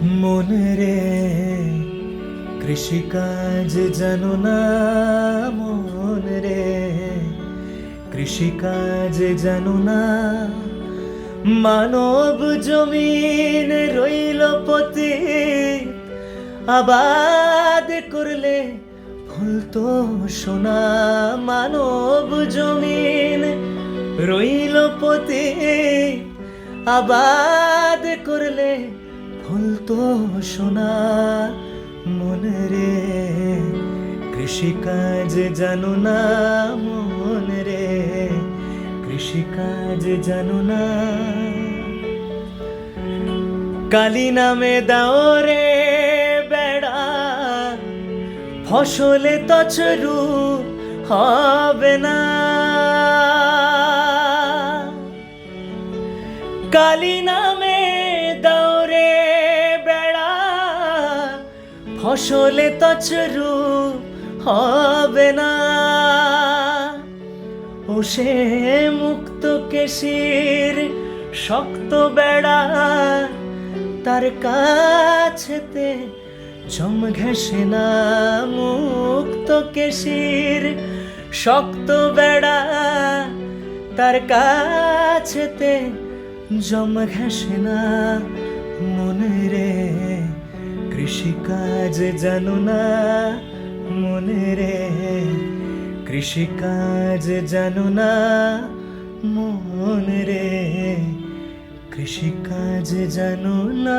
মন রে কৃষিকাজ জানো না, মন রে কৃষিকাজ জানো না। মানব জমিন রইল পতিত, আবাদ করলে ফলতো সোনা। মানব জমিন রইল পতিত, আবাদ করলে ফলতো সোনা। মন রে কৃষিকাজ জানো না, মন রে কৃষিকাজ জানো না। কালী নামে দাও রে বেড়া, ফসলে তছরু হবে না। কালী নামে দাও রে বেড়া, ফসলে তছরু হবে না। ও সে মুক্ত কেশির শক্ত বেড়া, তার কাছেতে জম ঘেঁষে না। মুক্ত কেশির শক্ত বেড়া, তার কাছেতে জম ঘেঁষে না। মন রে কৃষিকাজ জানো না, মন রে কৃষিকাজ জানো না। মন রে কৃষিকাজ জানো না।